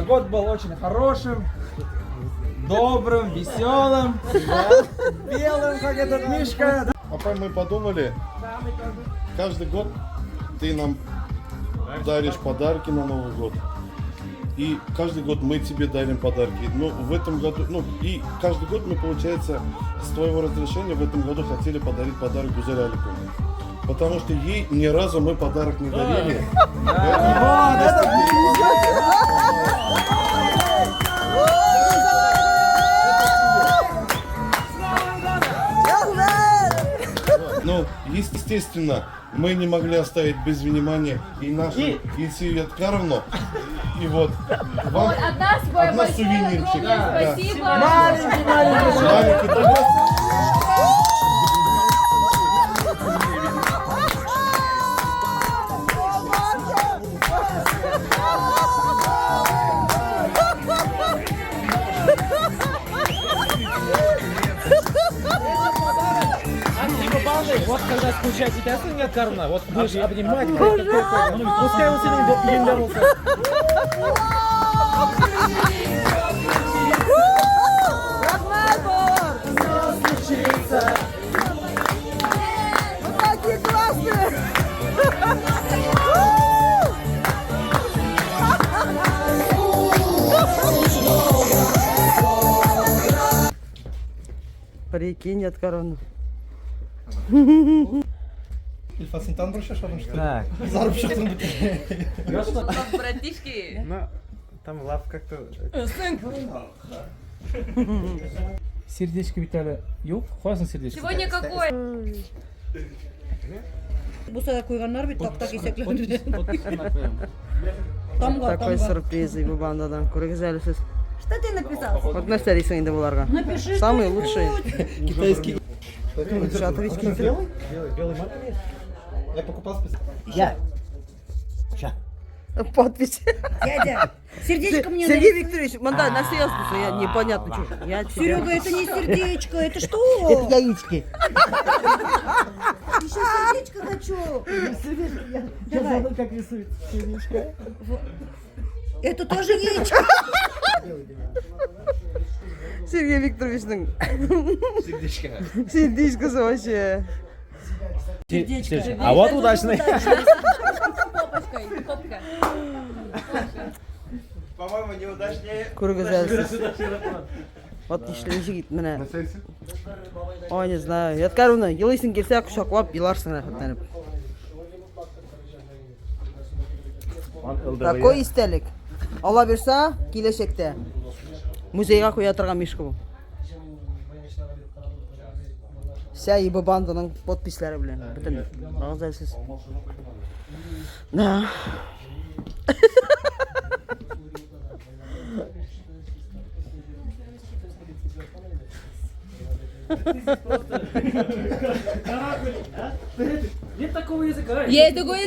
Год был очень хорошим, добрым, веселым, белым, как этот Мишка. А мы подумали, каждый год ты нам даришь подарки на Новый год. И каждый год мы тебе дарим подарки. Но в этом году, и каждый год мы, получается, с твоего разрешения в этом году хотели подарить подарок Гузель Аликовне. Потому что ей ни разу мы подарок не дарили. Ну, естественно, мы не могли оставить без внимания и нашу Ильсию Яткаровну. И вот вам Вот от нас большое сувенирчик. огромное спасибо. Маленький. Маленький для вас. Вот когда скучать идёшь, нет карна, вот будешь обнимать, пускай он сегодня не вернулся. Какие классные! Прикинь, нет короны. İlfasın tanrı şaşırmış. Так, Zarıp şaşırmış. Братишки. ну, там лав как-то... Сердечко Виталия. Yok, koyarsın сердечко. Сегодня какой? Bu sefer kuyganlar bir tak tak iseklendi. Tamga, Такой tamga. сюрприз и бандадан. Көргізәлісіз. Что ты написал? Вот нәрсе дейсің енді бұларға. Напиши Самые что-нибудь. лучшие. Китайский. Шатовички. Белый мат. Я покупал специально. Подпись. Дядя, сердечко мне Сергей нарисуй. Викторович, манда нәрсе yazmışsın ya непонятно что. Я Серега, это не сердечко, это что? Это яички. Еще сердечко хочу. Давай. Как рисует сердечко. Это тоже яичко. Сергей Викторович'ның Сердечко. сердечкасы вообще. Сердечко. А вот удачный. Попочкой. Попка. По-моему, неудачнее. Көргізәлісіз. Вот ишлемеші кит міне. Ой, не знаю. Яткаровна, елайсың келсе құшақлап, еларсың рахаттанып. Такой истелік. Ала берса, келешекте. Музейға қоя тұрған мишка бұл. Вся ибо банданың подпислері білен. Бүтін. Рағызайсыз. Да. Нет такого языка. Есть такой